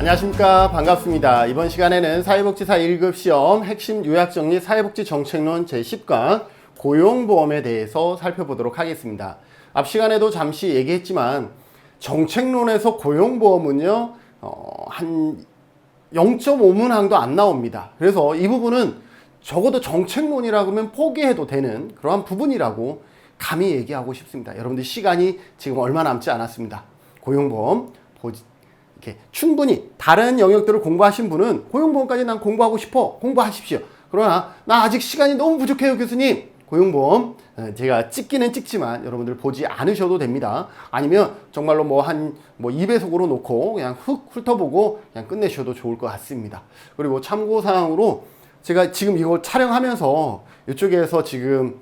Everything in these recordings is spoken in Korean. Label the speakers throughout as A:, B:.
A: 안녕하십니까. 반갑습니다. 이번 시간에는 사회복지사 1급 시험 핵심 요약정리 사회복지 정책론 제10강 고용보험에 대해서 살펴보도록 하겠습니다. 앞 시간에도 잠시 얘기했지만 정책론에서 고용보험은요 한 0.5문항도 안 나옵니다. 그래서 이 부분은 적어도 정책론이라고 하면 포기해도 되는 그러한 부분이라고 감히 얘기하고 싶습니다. 여러분들 시간이 지금 얼마 남지 않았습니다. 고용보험 이렇게 충분히 다른 영역들을 공부하신 분은 고용보험까지 난 공부하고 싶어, 공부하십시오. 그러나 나 아직 시간이 너무 부족해요 교수님. 고용보험 제가 찍기는 찍지만 여러분들 보지 않으셔도 됩니다. 아니면 정말로 한 2배속으로 놓고 그냥 훅 훑어보고 그냥 끝내셔도 좋을 것 같습니다. 그리고 참고사항으로 제가 지금 이걸 촬영하면서 이쪽에서 지금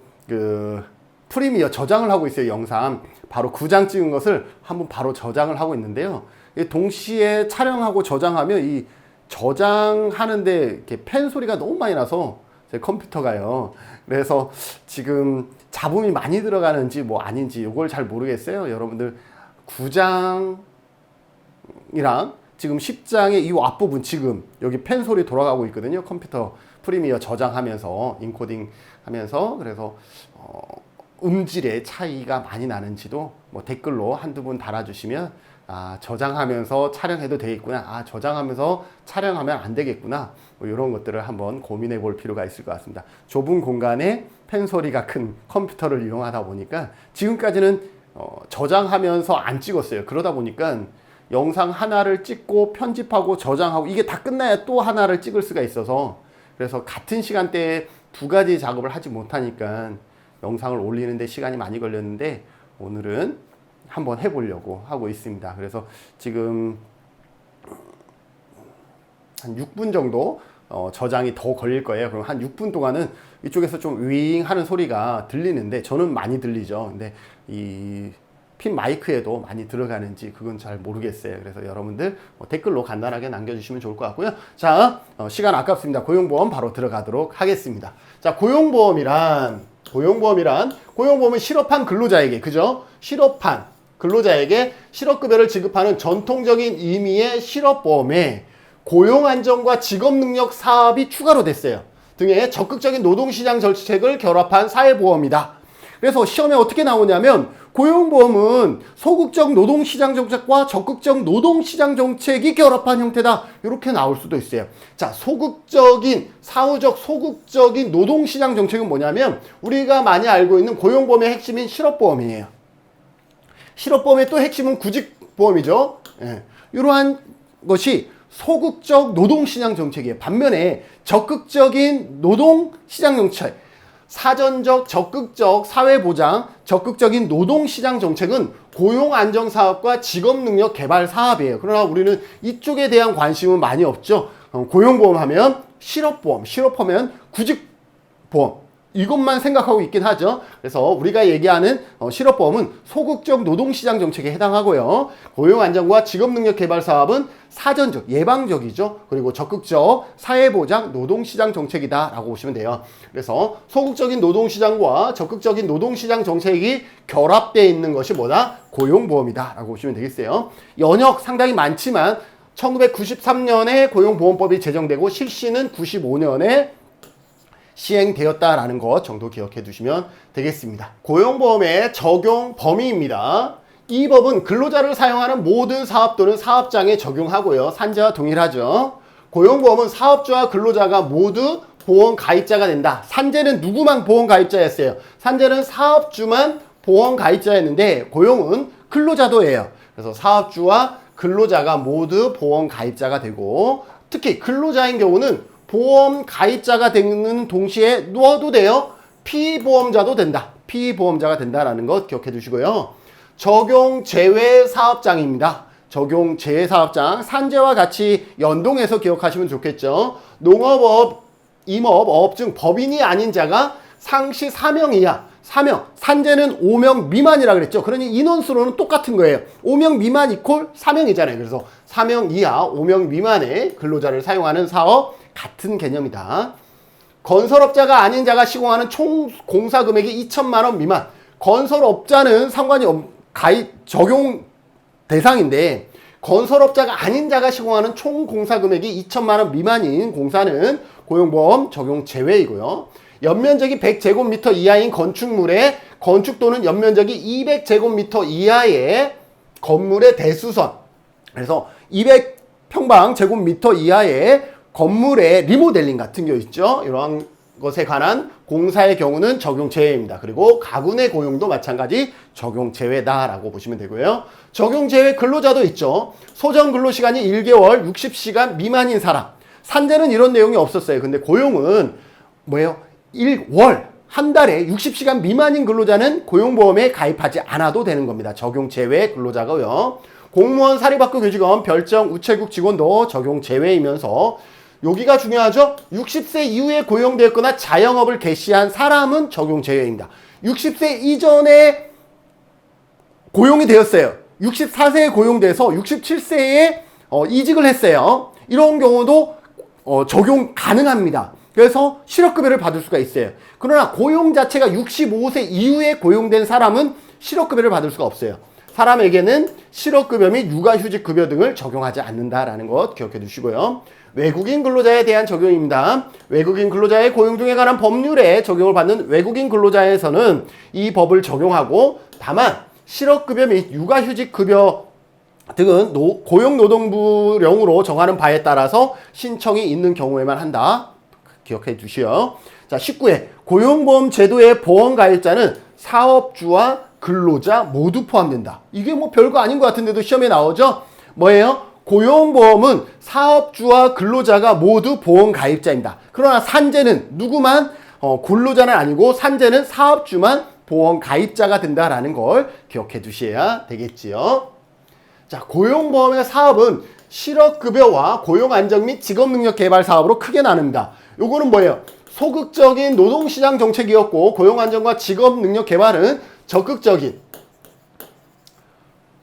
A: 프리미어 저장을 하고 있어요. 영상 바로 9장 찍은 것을 한번 바로 저장을 하고 있는데요. 동시에 촬영하고 저장하면 이 저장하는데 이렇게 펜 소리가 너무 많이 나서 제 컴퓨터가요. 그래서 지금 잡음이 많이 들어가는지 아닌지 이걸 잘 모르겠어요. 여러분들 9장이랑 지금 10장의 이 앞부분 지금 여기 펜 소리 돌아가고 있거든요. 컴퓨터 프리미어 저장하면서 인코딩 하면서. 그래서 음질의 차이가 많이 나는지도 댓글로 한두 분 달아주시면 저장하면서 촬영해도 되겠구나, 저장하면서 촬영하면 안 되겠구나, 이런 것들을 한번 고민해 볼 필요가 있을 것 같습니다. 좁은 공간에 펜 소리가 큰 컴퓨터를 이용하다 보니까 지금까지는 저장하면서 안 찍었어요. 그러다 보니까 영상 하나를 찍고 편집하고 저장하고 이게 다 끝나야 또 하나를 찍을 수가 있어서, 그래서 같은 시간대에 두 가지 작업을 하지 못하니까 영상을 올리는데 시간이 많이 걸렸는데 오늘은 한번 해보려고 하고 있습니다. 그래서 지금 한 6분 정도 저장이 더 걸릴 거예요. 그럼 한 6분 동안은 이쪽에서 좀 윙 하는 소리가 들리는데 저는 많이 들리죠. 근데 이 핀 마이크에도 많이 들어가는지 그건 잘 모르겠어요. 그래서 여러분들 댓글로 간단하게 남겨주시면 좋을 것 같고요. 자, 시간 아깝습니다. 고용보험 바로 들어가도록 하겠습니다. 자, 고용보험은 실업한 근로자에게, 그죠? 실업한 근로자에게 실업급여를 지급하는 전통적인 의미의 실업보험에 고용안정과 직업능력 사업이 추가로 됐어요. 등의 적극적인 노동시장 정책을 결합한 사회보험이다. 그래서 시험에 어떻게 나오냐면 고용보험은 소극적 노동시장 정책과 적극적 노동시장 정책이 결합한 형태다. 이렇게 나올 수도 있어요. 자, 사후적 소극적인 노동시장 정책은 뭐냐면 우리가 많이 알고 있는 고용보험의 핵심인 실업보험이에요. 실업보험의 또 핵심은 구직보험이죠. 이러한 것이 소극적 노동시장 정책이에요. 반면에 적극적인 노동시장 정책, 사전적 적극적 사회보장, 적극적인 노동시장 정책은 고용안정사업과 직업능력 개발 사업이에요. 그러나 우리는 이쪽에 대한 관심은 많이 없죠. 고용보험 하면 실업보험, 실업하면 구직보험, 이것만 생각하고 있긴 하죠. 그래서 우리가 얘기하는 실업보험은 소극적 노동시장 정책에 해당하고요. 고용안정과 직업능력 개발 사업은 사전적, 예방적이죠. 그리고 적극적 사회보장, 노동시장 정책이다 라고 보시면 돼요. 그래서 소극적인 노동시장과 적극적인 노동시장 정책이 결합되어 있는 것이 뭐다? 고용보험이다 라고 보시면 되겠어요. 연역 상당히 많지만 1993년에 고용보험법이 제정되고 실시는 95년에 시행되었다라는 것 정도 기억해 두시면 되겠습니다. 고용보험의 적용 범위입니다. 이 법은 근로자를 사용하는 모든 사업 또는 사업장에 적용하고요. 산재와 동일하죠. 고용보험은 사업주와 근로자가 모두 보험 가입자가 된다. 산재는 누구만 보험 가입자였어요? 산재는 사업주만 보험 가입자였는데 고용은 근로자도예요. 그래서 사업주와 근로자가 모두 보험 가입자가 되고, 특히 근로자인 경우는 보험 가입자가 되는 동시에 누워도 돼요. 피보험자도 된다. 피보험자가 된다라는 것 기억해 두시고요. 적용 제외 사업장입니다. 적용 제외 사업장, 산재와 같이 연동해서 기억하시면 좋겠죠. 농업업, 임업, 어업 중 법인이 아닌 자가 상시 4명 이하, 4명, 산재는 5명 미만이라 그랬죠. 그러니 인원수로는 똑같은 거예요. 5명 미만 이퀄 4명이잖아요. 그래서 4명 이하, 5명 미만의 근로자를 사용하는 사업, 같은 개념이다. 건설업자가 아닌 자가 시공하는 총 공사금액이 2천만 원 미만. 건설업자는 상관이 적용 대상인데 건설업자가 아닌 자가 시공하는 총 공사 금액이 2천만 원 미만인 공사는 고용보험 적용 제외이고요. 연면적이 100제곱미터 이하인 건축물의 건축 또는 연면적이 200제곱미터 이하의 건물의 대수선, 그래서 200평방제곱미터 이하의 건물의 리모델링 같은 게 있죠. 이러한 것에 관한 공사의 경우는 적용 제외입니다. 그리고 가구 내 고용도 마찬가지 적용 제외다라고 보시면 되고요. 적용 제외 근로자도 있죠. 소정 근로시간이 1개월 60시간 미만인 사람. 산재는 이런 내용이 없었어요. 근데 고용은 뭐예요? 1월 한 달에 60시간 미만인 근로자는 고용보험에 가입하지 않아도 되는 겁니다. 적용 제외 근로자고요. 공무원, 사립학교 교직원, 별정, 우체국 직원도 적용 제외이면서 여기가 중요하죠. 60세 이후에 고용되었거나 자영업을 개시한 사람은 적용 제외입니다. 60세 이전에 고용이 되었어요. 64세에 고용돼서 67세에 이직을 했어요. 이런 경우도 적용 가능합니다. 그래서 실업급여를 받을 수가 있어요. 그러나 고용 자체가 65세 이후에 고용된 사람은 실업급여를 받을 수가 없어요. 사람에게는 실업급여 및 육아휴직급여 등을 적용하지 않는다라는 것 기억해 두시고요. 외국인 근로자에 대한 적용입니다. 외국인 근로자의 고용 등에 관한 법률에 적용을 받는 외국인 근로자에서는 이 법을 적용하고, 다만 실업급여 및 육아휴직급여 등은 고용노동부령으로 정하는 바에 따라서 신청이 있는 경우에만 한다. 기억해 두시오. 자, 19회 고용보험 제도의 보험가입자는 사업주와 근로자 모두 포함된다. 이게 뭐 별거 아닌 것 같은데도 시험에 나오죠? 뭐예요? 고용보험은 사업주와 근로자가 모두 보험가입자입니다. 그러나 산재는 누구만? 근로자는 아니고 산재는 사업주만 보험가입자가 된다라는 걸 기억해 두셔야 되겠지요. 자, 고용보험의 사업은 실업급여와 고용안정 및 직업능력 개발 사업으로 크게 나눕니다. 요거는 뭐예요? 소극적인 노동시장 정책이었고, 고용안정과 직업능력 개발은 적극적인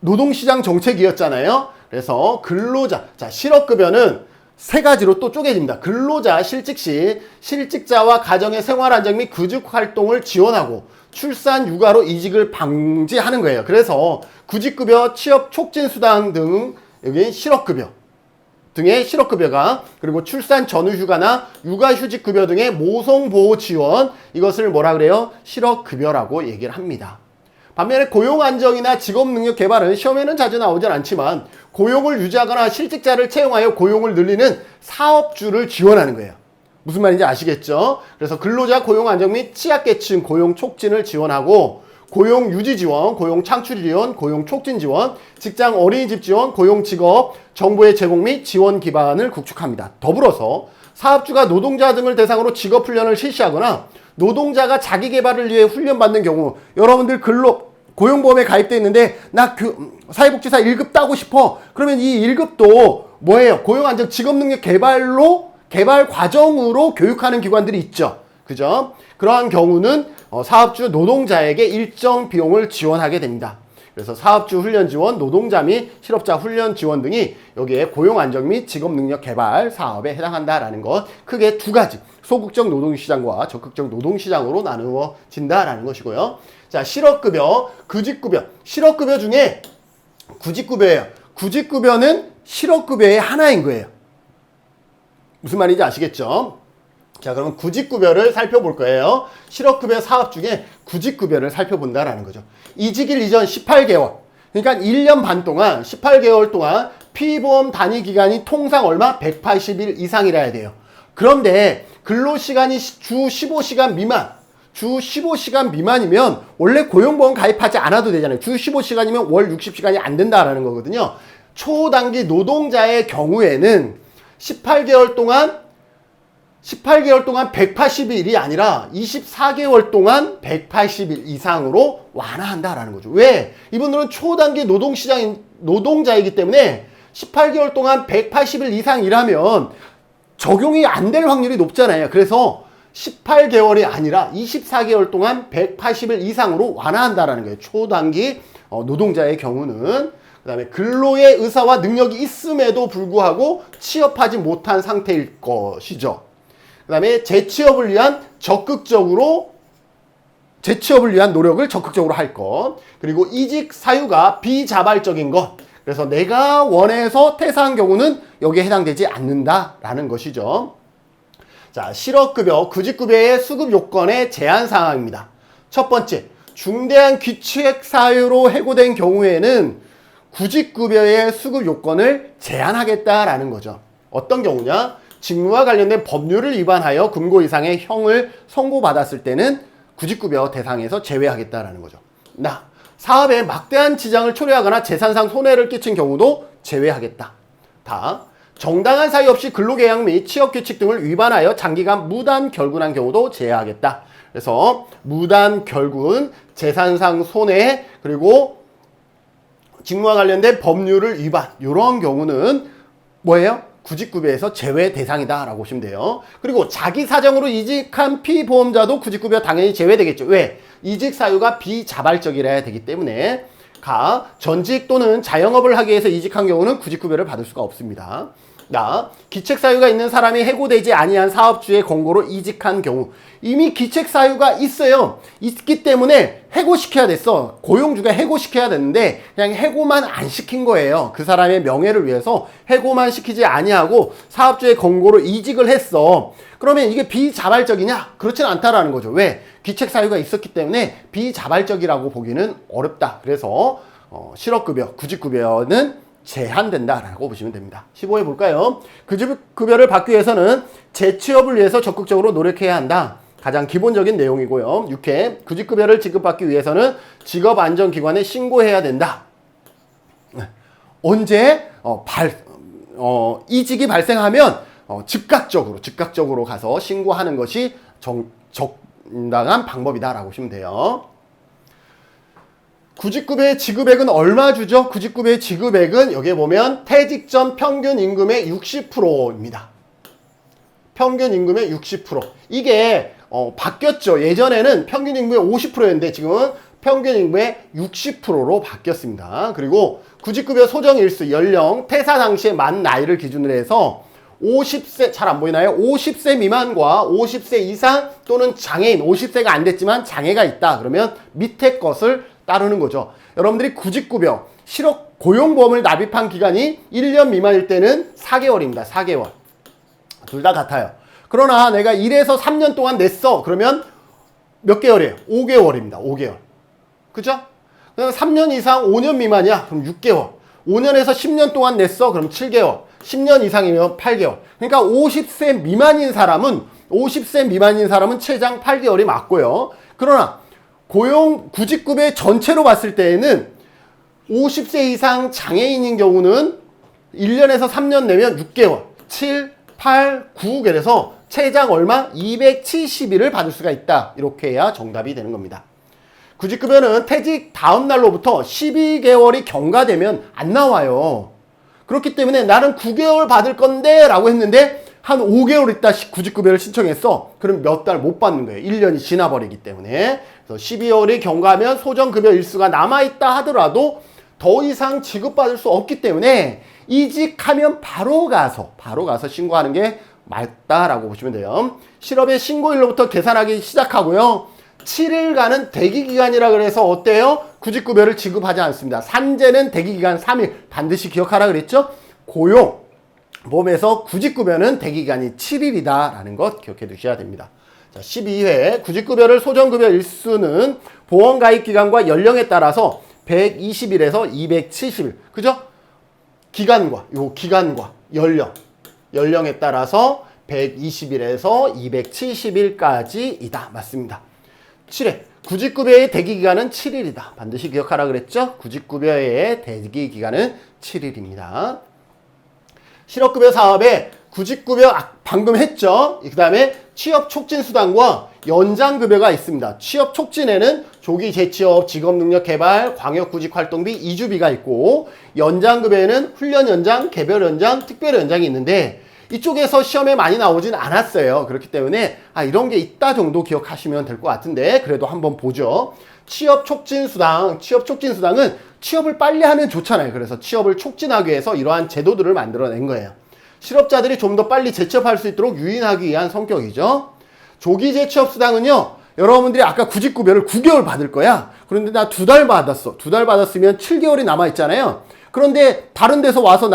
A: 노동시장 정책이었잖아요. 그래서 근로자, 자, 실업급여는 세 가지로 또 쪼개집니다. 근로자 실직 시 실직자와 가정의 생활안정 및 구직활동을 지원하고 출산, 육아로 이직을 방지하는 거예요. 그래서 구직급여, 취업 촉진수당 등 여기 실업급여 등의 실업급여가, 그리고 출산 전후휴가나 육아휴직급여 등의 모성보호 지원, 이것을 뭐라 그래요? 실업급여라고 얘기를 합니다. 반면에 고용안정이나 직업능력 개발은 시험에는 자주 나오진 않지만 고용을 유지하거나 실직자를 채용하여 고용을 늘리는 사업주를 지원하는 거예요. 무슨 말인지 아시겠죠? 그래서 근로자 고용안정 및 취약계층 고용 촉진을 지원하고, 고용 유지 지원, 고용 창출 지원, 고용 촉진 지원, 직장 어린이집 지원, 고용 직업 정보의 제공 및 지원 기반을 구축합니다. 더불어서 사업주가 노동자 등을 대상으로 직업 훈련을 실시하거나 노동자가 자기 개발을 위해 훈련받는 경우, 여러분들 고용보험에 가입돼 있는데 나 사회복지사 1급 따고 싶어. 그러면 이 1급도 뭐예요? 고용안정 직업능력 개발 과정으로 교육하는 기관들이 있죠. 그죠? 그러한 경우는 사업주 노동자에게 일정 비용을 지원하게 됩니다. 그래서 사업주 훈련 지원, 노동자 및 실업자 훈련 지원 등이 여기에 고용안정 및 직업능력 개발 사업에 해당한다라는 것, 크게 두 가지, 소극적 노동시장과 적극적 노동시장으로 나누어진다라는 것이고요. 자, 실업급여, 구직급여. 실업급여 중에 구직급여예요. 구직급여는 실업급여의 하나인 거예요. 무슨 말인지 아시겠죠? 자, 그러면 구직급여를 살펴볼 거예요. 실업급여 사업 중에 구직급여를 살펴본다라는 거죠. 이직일 이전 18개월. 그러니까 1년 반 동안, 18개월 동안 피보험 단위 기간이 통상 얼마? 180일 이상이라 해야 돼요. 그런데 근로시간이 주 15시간 미만, 주 15시간 미만이면 원래 고용보험 가입하지 않아도 되잖아요. 주 15시간이면 월 60시간이 안 된다라는 거거든요. 초단기 노동자의 경우에는 18개월 동안 180일이 아니라 24개월 동안 180일 이상으로 완화한다라는 거죠. 왜? 이분들은 초단기 노동자이기 때문에 18개월 동안 180일 이상 일하면 적용이 안 될 확률이 높잖아요. 그래서 18개월이 아니라 24개월 동안 180일 이상으로 완화한다라는 거예요. 초단기 노동자의 경우는. 그 다음에 근로의 의사와 능력이 있음에도 불구하고 취업하지 못한 상태일 것이죠. 그 다음에 재취업을 위한 노력을 적극적으로 할 것. 그리고 이직 사유가 비자발적인 것. 그래서 내가 원해서 퇴사한 경우는 여기에 해당되지 않는다라는 것이죠. 자, 실업급여, 구직급여의 수급 요건의 제한 사항입니다. 첫 번째, 중대한 귀책 사유로 해고된 경우에는 구직급여의 수급 요건을 제한하겠다라는 거죠. 어떤 경우냐? 직무와 관련된 법률을 위반하여 금고 이상의 형을 선고받았을 때는 구직급여 대상에서 제외하겠다라는 거죠. 사업에 막대한 지장을 초래하거나 재산상 손해를 끼친 경우도 제외하겠다. 정당한 사유 없이 근로계약 및 취업규칙 등을 위반하여 장기간 무단 결근한 경우도 제외하겠다. 그래서 무단 결근, 재산상 손해, 그리고 직무와 관련된 법률을 위반, 이런 경우는 뭐예요? 구직급여에서 제외 대상이다 라고 보시면 돼요. 그리고 자기 사정으로 이직한 피보험자도 구직급여 당연히 제외되겠죠. 왜? 이직 사유가 비자발적이라야 되기 때문에. 전직 또는 자영업을 하기 위해서 이직한 경우는 구직급여를 받을 수가 없습니다. 기책 사유가 있는 사람이 해고되지 아니한 사업주의 권고로 이직한 경우, 이미 기책 사유가 있어요. 있기 때문에 해고시켜야 됐어. 고용주가 해고시켜야 되는데 그냥 해고만 안 시킨 거예요. 그 사람의 명예를 위해서 해고만 시키지 아니하고 사업주의 권고로 이직을 했어. 그러면 이게 비자발적이냐? 그렇진 않다라는 거죠. 왜? 귀책 사유가 있었기 때문에 비자발적이라고 보기는 어렵다. 그래서 실업급여, 구직급여는 제한된다라고 보시면 됩니다. 15회 볼까요? 구직급여를 받기 위해서는 재취업을 위해서 적극적으로 노력해야 한다. 가장 기본적인 내용이고요. 6회, 구직급여를 지급받기 위해서는 직업안전기관에 신고해야 된다. 언제 이직이 발생하면 즉각적으로 가서 신고하는 것이 정당한 방법이다라고 보시면 돼요. 구직급여의 지급액은 얼마 주죠? 구직급여의 지급액은 여기에 보면 퇴직 전 평균 임금의 60%입니다. 평균 임금의 60%. 이게 바뀌었죠. 예전에는 평균 임금의 50%였는데 지금은 평균 임금의 60%로 바뀌었습니다. 그리고 구직급여 소정 일수, 연령, 퇴사 당시의 만 나이를 기준으로 해서 50세, 잘 안 보이나요? 50세 미만과 50세 이상 또는 장애인, 50세가 안 됐지만 장애가 있다. 그러면 밑에 것을 따르는 거죠. 여러분들이 구직급여, 실업 고용보험을 납입한 기간이 1년 미만일 때는 4개월입니다. 4개월. 둘 다 같아요. 그러나 내가 1에서 3년 동안 냈어. 그러면 몇 개월이에요? 5개월입니다. 5개월. 그죠? 3년 이상 5년 미만이야. 그럼 6개월. 5년에서 10년 동안 냈어. 그럼 7개월. 10년 이상이면 8개월. 그러니까 50세 미만인 사람은 최장 8개월이 맞고요. 그러나 구직급여 전체로 봤을 때에는 50세 이상 장애인인 경우는 1년에서 3년 내면 6개월, 7, 8, 9개월에서 최장 얼마? 270일을 받을 수가 있다. 이렇게 해야 정답이 되는 겁니다. 구직급여는 퇴직 다음 날로부터 12개월이 경과되면 안 나와요. 그렇기 때문에 나는 9개월 받을 건데 라고 했는데 한 5개월 있다 구직급여를 신청했어. 그럼 몇 달 못 받는 거예요. 1년이 지나버리기 때문에. 그래서 12개월이 경과하면 소정급여 일수가 남아있다 하더라도 더 이상 지급받을 수 없기 때문에 이직하면 바로 가서 신고하는 게 맞다라고 보시면 돼요. 실업의 신고일로부터 계산하기 시작하고요. 7일간은 대기기간이라 그래서 어때요? 구직급여를 지급하지 않습니다. 산재는 대기기간 3일 반드시 기억하라 그랬죠? 고용보험에서 구직급여는 대기기간이 7일이다 라는 것 기억해 두셔야 됩니다. 자, 12회 구직급여를 소정급여 일수는 보험가입기간과 연령에 따라서 120일에서 270일 그죠? 기간과 연령에 따라서 120일에서 270일까지이다. 맞습니다. 7회 구직급여의 대기기간은 7일이다. 반드시 기억하라 그랬죠? 구직급여의 대기기간은 7일입니다. 실업급여 사업에 구직급여 방금 했죠? 그 다음에 취업촉진수당과 연장급여가 있습니다. 취업촉진에는 조기 재취업, 직업능력 개발, 광역구직활동비, 이주비가 있고 연장급여에는 훈련연장, 개별연장, 특별연장이 있는데 이쪽에서 시험에 많이 나오진 않았어요. 그렇기 때문에 이런 게 있다 정도 기억하시면 될 것 같은데 그래도 한번 보죠. 취업촉진수당은 취업을 빨리 하면 좋잖아요. 그래서 취업을 촉진하기 위해서 이러한 제도들을 만들어낸 거예요. 실업자들이 좀 더 빨리 재취업할 수 있도록 유인하기 위한 성격이죠. 조기 재취업 수당은요. 여러분들이 아까 구직급여를 9개월 받을 거야. 그런데 나 2달 받았어. 2달 받았으면 7개월이 남아있잖아요. 그런데 다른 데서 와서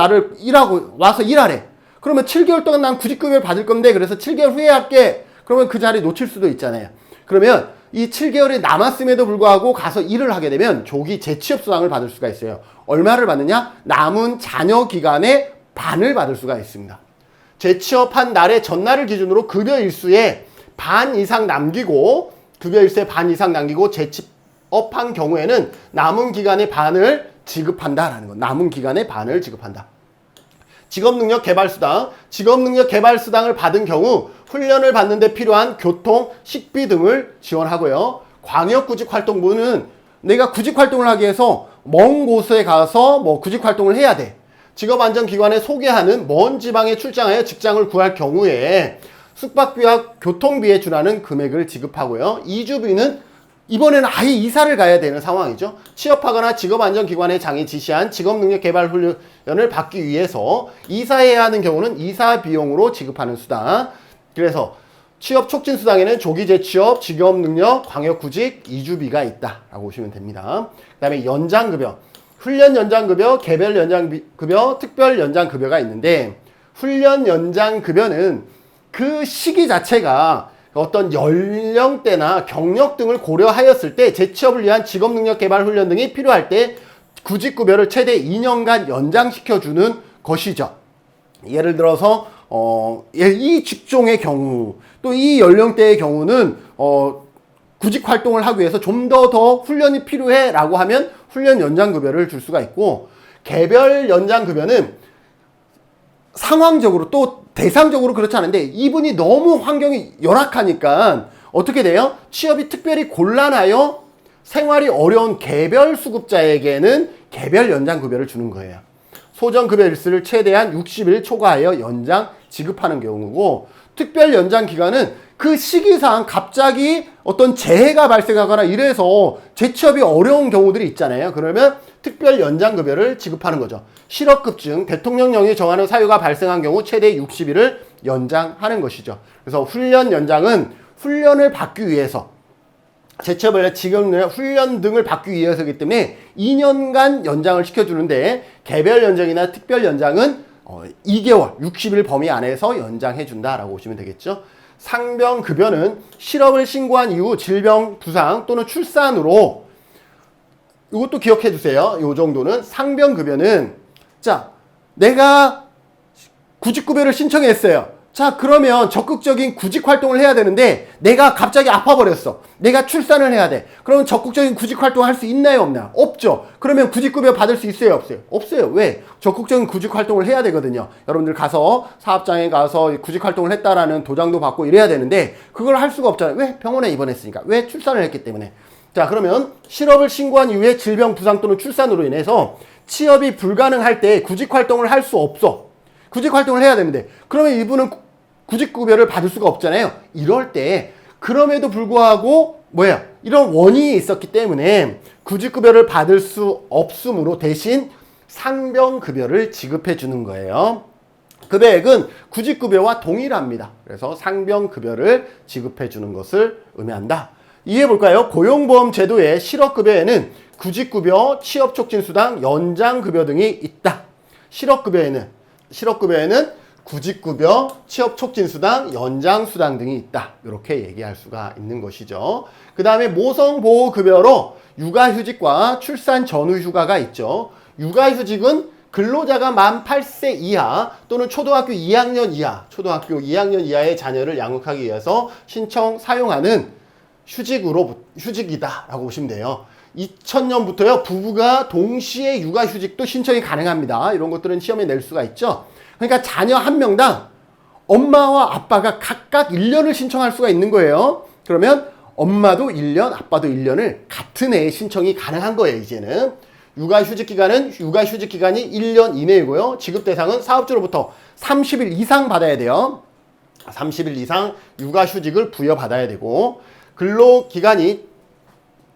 A: 와서 일하래. 그러면 7개월 동안 난 구직급여를 받을 건데 그래서 7개월 후에 할게. 그러면 그 자리 놓칠 수도 있잖아요. 그러면 이 7개월이 남았음에도 불구하고 가서 일을 하게 되면 조기 재취업 수당을 받을 수가 있어요. 얼마를 받느냐? 남은 잔여 기간의 반을 받을 수가 있습니다. 재취업한 날의 전날을 기준으로 급여 일수의 반 이상 남기고 재취업한 경우에는 남은 기간의 반을 지급한다라는 거. 남은 기간의 반을 지급한다. 직업능력개발수당을 받은 경우 훈련을 받는 데 필요한 교통, 식비 등을 지원하고요. 광역구직활동부는 내가 구직활동을 하기 위해서 먼 곳에 가서 구직활동을 해야 돼. 직업안전기관에 소개하는 먼 지방에 출장하여 직장을 구할 경우에 숙박비와 교통비에 준하는 금액을 지급하고요. 이주비는 이번에는 아예 이사를 가야 되는 상황이죠. 취업하거나 직업안전기관의 장이 지시한 직업능력개발훈련을 받기 위해서 이사해야 하는 경우는 이사 비용으로 지급하는 수당. 그래서 취업촉진수당에는 조기재취업, 직업능력, 광역구직, 이주비가 있다라고 보시면 됩니다. 그 다음에 연장급여, 훈련연장급여, 개별연장급여, 특별연장급여가 있는데 훈련연장급여는 그 시기 자체가 어떤 연령대나 경력 등을 고려하였을 때 재취업을 위한 직업능력개발훈련 등이 필요할 때 구직급여를 최대 2년간 연장시켜주는 것이죠. 예를 들어서 이 직종의 경우 또 이 연령대의 경우는 구직활동을 하기 위해서 좀 더 훈련이 필요해 라고 하면 훈련 연장급여를 줄 수가 있고, 개별 연장급여는 상황적으로 또 대상적으로 그렇지 않은데 이분이 너무 환경이 열악하니까 어떻게 돼요? 취업이 특별히 곤란하여 생활이 어려운 개별 수급자에게는 개별 연장급여를 주는 거예요. 소정급여 일수를 최대한 60일 초과하여 연장 지급하는 경우고, 특별 연장 기간은 그 시기상 갑자기 어떤 재해가 발생하거나 이래서 재취업이 어려운 경우들이 있잖아요. 그러면 특별 연장급여를 지급하는 거죠. 실업급증, 대통령령이 정하는 사유가 발생한 경우 최대 60일을 연장하는 것이죠. 그래서 훈련 연장은 훈련을 받기 위해서, 재취업을 위해 직업능력 훈련 등을 받기 위해서이기 때문에 2년간 연장을 시켜주는데, 개별 연장이나 특별 연장은 2개월, 60일 범위 안에서 연장해준다라고 보시면 되겠죠. 상병급여는 실업을 신고한 이후 질병, 부상 또는 출산으로, 이것도 기억해 주세요. 이 정도는. 상병급여는, 자, 내가 구직급여를 신청했어요. 자, 그러면 적극적인 구직활동을 해야 되는데 내가 갑자기 아파버렸어. 내가 출산을 해야 돼. 그러면 적극적인 구직활동 할 수 있나요, 없나요? 없죠. 그러면 구직급여 받을 수 있어요, 없어요? 없어요. 왜? 적극적인 구직활동을 해야 되거든요. 여러분들 가서 사업장에 가서 구직활동을 했다라는 도장도 받고 이래야 되는데 그걸 할 수가 없잖아요. 왜? 병원에 입원했으니까. 왜? 출산을 했기 때문에. 자, 그러면 실업을 신고한 이후에 질병, 부상 또는 출산으로 인해서 취업이 불가능할 때 구직활동을 할 수 없어. 구직활동을 해야 되는데 그러면 이분은 구직급여를 받을 수가 없잖아요. 이럴 때 그럼에도 불구하고 이런 원인이 있었기 때문에 구직급여를 받을 수 없으므로 대신 상병급여를 지급해 주는 거예요. 금액은 구직급여와 동일합니다. 그래서 상병급여를 지급해 주는 것을 의미한다. 이해해 볼까요? 고용보험 제도의 실업급여에는 구직급여, 취업촉진수당, 연장급여 등이 있다. 실업급여에는 구직급여, 취업촉진수당, 연장수당 등이 있다. 이렇게 얘기할 수가 있는 것이죠. 그 다음에 모성보호급여로 육아휴직과 출산 전후 휴가가 있죠. 육아휴직은 근로자가 만 8세 이하 또는 초등학교 2학년 이하의 자녀를 양육하기 위해서 사용하는 휴직이다 라고 보시면 돼요. 2000년부터요, 부부가 동시에 육아휴직도 신청이 가능합니다. 이런 것들은 시험에 낼 수가 있죠. 그러니까 자녀 한 명당 엄마와 아빠가 각각 1년을 신청할 수가 있는 거예요. 그러면 엄마도 1년, 아빠도 1년을 같은 해에 신청이 가능한 거예요, 이제는. 육아휴직 기간이 1년 이내이고요. 지급 대상은 사업주로부터 30일 이상 받아야 돼요. 30일 이상 육아휴직을 부여받아야 되고, 근로기간이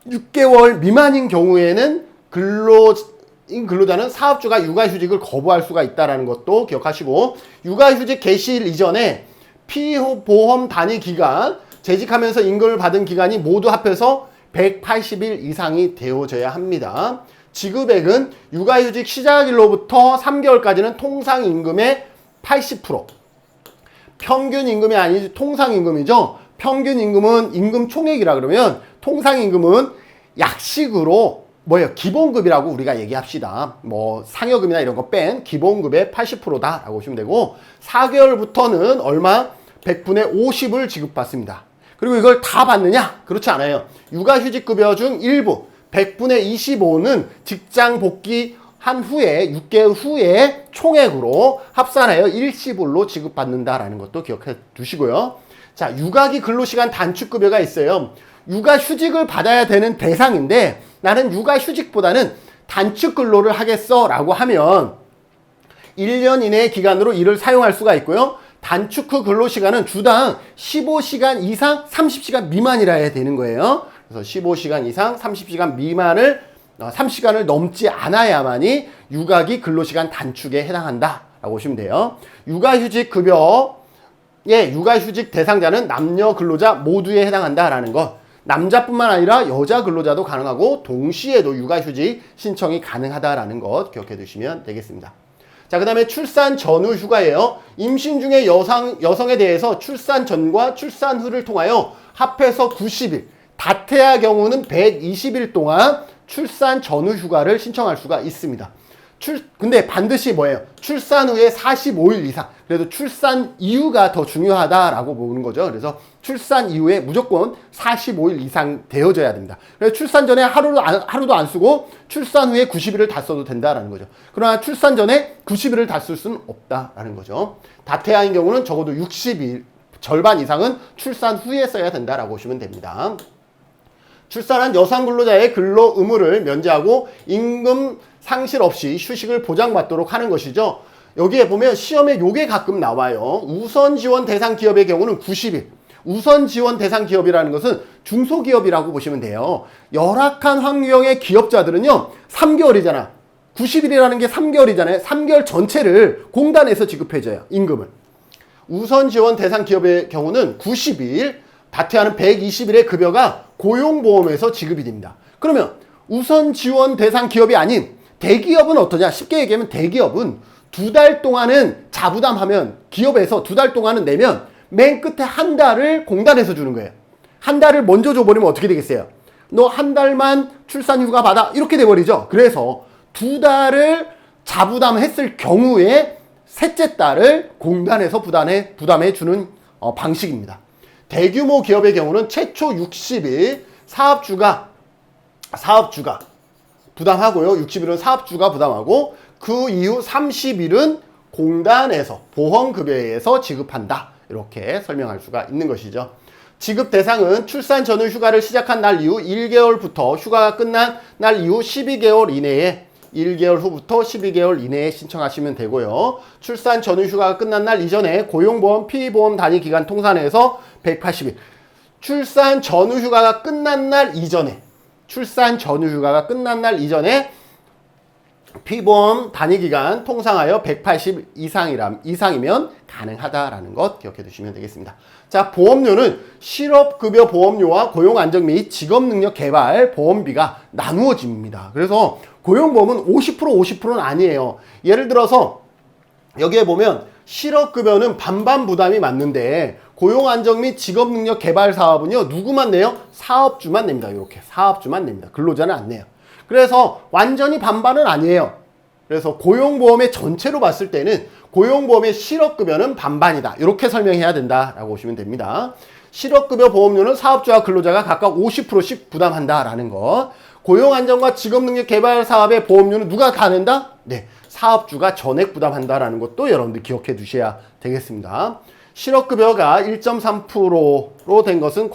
A: 6개월 미만인 경우에는 근로자는 사업주가 육아휴직을 거부할 수가 있다는 것도 기억하시고, 육아휴직 개시일 이전에 피보험 단위 기간, 재직하면서 임금을 받은 기간이 모두 합해서 180일 이상이 되어져야 합니다. 지급액은 육아휴직 시작일로부터 3개월까지는 통상임금의 80%. 평균임금이 아니지 통상임금이죠. 평균임금은 임금 총액이라 그러면 통상임금은 약식으로 뭐예요? 기본급이라고 우리가 얘기합시다. 뭐 상여금이나 이런 거 뺀 기본급의 80%다라고 보시면 되고 4개월부터는 얼마? 100분의 50을 지급받습니다. 그리고 이걸 다 받느냐? 그렇지 않아요. 육아휴직급여 중 일부 100분의 25는 직장 복귀한 후에 6개월 후에 총액으로 합산하여 일시불로 지급받는다라는 것도 기억해 두시고요. 자, 육아기 근로시간 단축급여가 있어요. 육아휴직을 받아야 되는 대상인데 나는 육아휴직보다는 단축근로를 하겠어 라고 하면 1년 이내의 기간으로 이를 사용할 수가 있고요. 단축 후 근로시간은 주당 15시간 이상 30시간 미만이라 해야 되는 거예요. 그래서 15시간 이상 30시간 미만을 30시간을 넘지 않아야만이 육아기 근로시간 단축에 해당한다라고 보시면 돼요. 육아휴직 급여의 육아휴직 대상자는 남녀 근로자 모두에 해당한다라는 것. 남자뿐만 아니라 여자 근로자도 가능하고 동시에도 육아휴직 신청이 가능하다라는 것 기억해 두시면 되겠습니다. 자, 그 다음에 출산 전후 휴가예요. 임신 중에 여성에 대해서 출산 전과 출산 후를 통하여 합해서 90일, 다태아 경우는 120일 동안 출산 전후 휴가를 신청할 수가 있습니다. 근데 반드시 뭐예요? 출산 후에 45일 이상. 그래도 출산 이후가 더 중요하다라고 보는 거죠. 그래서 출산 이후에 무조건 45일 이상 되어져야 됩니다. 그래서 출산 전에 하루도 안 쓰고 출산 후에 90일을 다 써도 된다라는 거죠. 그러나 출산 전에 90일을 다 쓸 수는 없다라는 거죠. 다태아인 경우는 적어도 60일, 절반 이상은 출산 후에 써야 된다라고 보시면 됩니다. 출산한 여성 근로자의 근로 의무를 면제하고 임금 상실 없이 휴식을 보장받도록 하는 것이죠. 여기에 보면 시험에 요게 가끔 나와요. 우선 지원 대상 기업의 경우는 90일. 우선 지원 대상 기업이라는 것은 중소기업이라고 보시면 돼요. 열악한 환경의 기업자들은요, 3개월이잖아. 90일이라는 게 3개월이잖아요. 3개월 전체를 공단에서 지급해줘요, 임금을. 우선 지원 대상 기업의 경우는 90일, 다태아는 120일의 급여가 고용보험에서 지급이 됩니다. 그러면 우선 지원 대상 기업이 아닌 대기업은 어떠냐? 쉽게 얘기하면 대기업은 2달 동안은 자부담하면 기업에서 2달 동안은 내면 맨 끝에 한 달을 공단에서 주는 거예요. 한 달을 먼저 줘버리면 어떻게 되겠어요? 너 한 달만 출산휴가 받아 이렇게 돼버리죠. 그래서 2달을 자부담했을 경우에 셋째 달을 공단에서 부담해 주는 방식입니다. 대규모 기업의 경우는 최초 60일 사업주가 부담하고요. 60일은 사업주가 부담하고 그 이후 30일은 공단에서 보험급여에서 지급한다. 이렇게 설명할 수가 있는 것이죠. 지급 대상은 출산 전후 휴가를 시작한 날 이후 1개월부터 휴가가 끝난 날 이후 12개월 이내에 1개월 후부터 12개월 이내에 신청하시면 되고요. 출산 전후 휴가가 끝난 날 이전에 고용보험, 피보험 단위 기간 통산해서 180일. 출산 전후 휴가가 끝난 날 이전에 피보험 단위기간 통상하여 180 이상이면 가능하다라는 것 기억해 두시면 되겠습니다. 자, 보험료는 실업급여 보험료와 고용안정 및 직업능력 개발 보험비가 나누어집니다. 그래서 고용보험은 50%는 아니에요. 예를 들어서 여기에 보면 실업급여는 반반 부담이 맞는데 고용안정 및 직업능력 개발 사업은요, 누구만 내요? 사업주만 냅니다. 이렇게 사업주만 냅니다. 근로자는 안 내요. 그래서 완전히 반반은 아니에요. 그래서 고용보험의 전체로 봤을 때는 고용보험의 실업급여는 반반이다. 이렇게 설명해야 된다라고 보시면 됩니다. 실업급여 보험료는 사업주와 근로자가 각각 50%씩 부담한다라는 것. 고용안정과 직업능력 개발 사업의 보험료는 누가 다 낸다? 네, 사업주가 전액 부담한다라는 것도 여러분들 기억해 두셔야 되겠습니다. 실업급여가 1.3%로 된 것은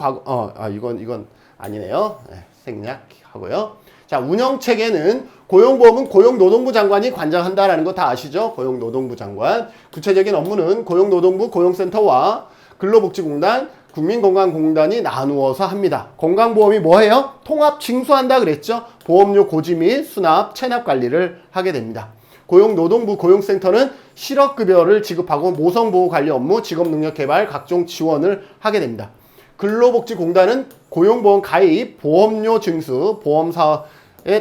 A: 이건 아니네요. 네, 생략하고요. 자, 운영체계는 고용보험은 고용노동부 장관이 관장한다라는 거 다 아시죠? 고용노동부 장관. 구체적인 업무는 고용노동부 고용센터와 근로복지공단, 국민건강공단이 나누어서 합니다. 건강보험이 뭐예요? 통합 징수한다 그랬죠? 보험료 고지 및 수납, 체납 관리를 하게 됩니다. 고용노동부 고용센터는 실업급여를 지급하고 모성보호 관리 업무, 직업능력 개발, 각종 지원을 하게 됩니다. 근로복지공단은 고용보험 가입, 보험료 징수, 보험사에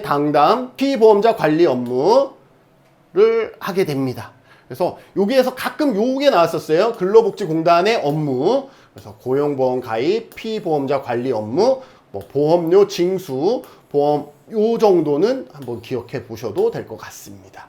A: 당담 피보험자 관리 업무를 하게 됩니다. 그래서 여기에서 가끔 요게 나왔었어요. 근로복지공단의 업무. 그래서 고용보험 가입, 피보험자 관리 업무, 뭐 보험료 징수, 보험 요 정도는 한번 기억해 보셔도 될 것 같습니다.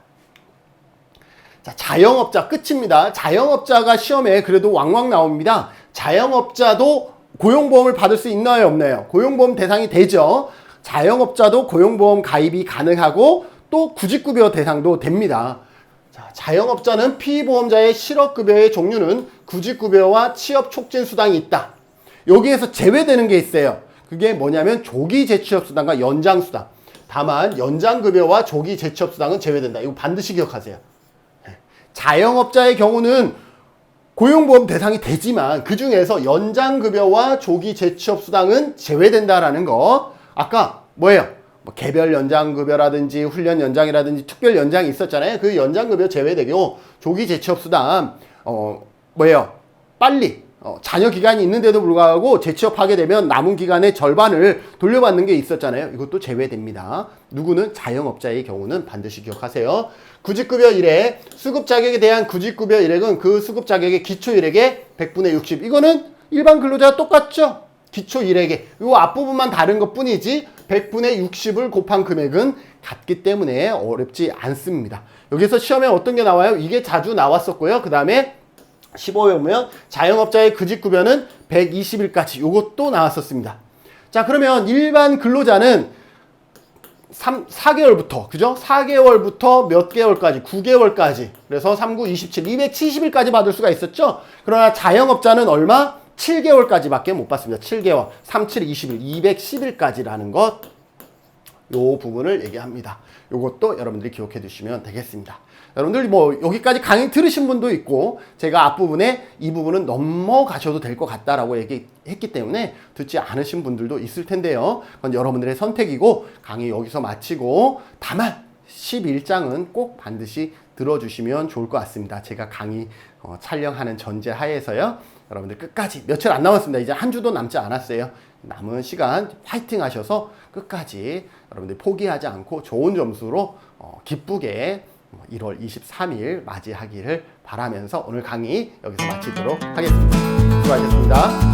A: 자, 자영업자 끝입니다. 자영업자가 시험에 그래도 왕왕 나옵니다. 자영업자도 고용보험을 받을 수 있나요, 없나요? 고용보험 대상이 되죠. 자영업자도 고용보험 가입이 가능하고 또 구직급여 대상도 됩니다. 자, 자영업자는 피보험자의 실업급여의 종류는 구직급여와 취업촉진수당이 있다. 여기에서 제외되는 게 있어요. 그게 뭐냐면 조기 재취업수당과 연장수당. 다만 연장급여와 조기 재취업수당은 제외된다. 이거 반드시 기억하세요. 자영업자의 경우는 고용보험 대상이 되지만 그 중에서 연장급여와 조기 재취업수당은 제외된다라는 거. 아까 뭐예요? 뭐 개별 연장급여라든지 훈련 연장이라든지 특별 연장이 있었잖아요. 그 연장급여 제외되고 조기 재취업수당 뭐예요? 빨리 자녀 기간이 있는데도 불구하고 재취업하게 되면 남은 기간의 절반을 돌려받는 게 있었잖아요. 이것도 제외됩니다. 누구는 자영업자의 경우는 반드시 기억하세요. 구직급여 일액, 수급자격에 대한 구직급여 일액은 그 수급자격의 기초일액의 100분의 60. 이거는 일반 근로자와 똑같죠? 기초일액에 이 앞부분만 다른 것 뿐이지 100분의 60을 곱한 금액은 같기 때문에 어렵지 않습니다. 여기서 시험에 어떤 게 나와요? 이게 자주 나왔었고요. 그 다음에 15회 보면 자영업자의 구직급여는 120일까지 요것도 나왔었습니다. 자, 그러면 일반 근로자는 4개월부터 그죠? 4개월부터 몇 개월까지? 9개월까지. 그래서 3, 9, 27, 270일까지 받을 수가 있었죠? 그러나 자영업자는 얼마? 7개월까지밖에 못 받습니다. 7개월. 3, 7, 20일, 210일까지라는 것. 요 부분을 얘기합니다. 요것도 여러분들이 기억해 두시면 되겠습니다. 여러분들 뭐 여기까지 강의 들으신 분도 있고 제가 앞부분에 이 부분은 넘어가셔도 될 것 같다라고 얘기했기 때문에 듣지 않으신 분들도 있을 텐데요. 그건 여러분들의 선택이고 강의 여기서 마치고 다만 11장은 꼭 반드시 들어주시면 좋을 것 같습니다. 제가 강의 촬영하는 전제 하에서요. 여러분들 끝까지 며칠 안 남았습니다. 이제 한 주도 남지 않았어요. 남은 시간 화이팅 하셔서 끝까지 여러분들 포기하지 않고 좋은 점수로 기쁘게 1월 23일 맞이하기를 바라면서 오늘 강의 여기서 마치도록 하겠습니다. 수고하셨습니다.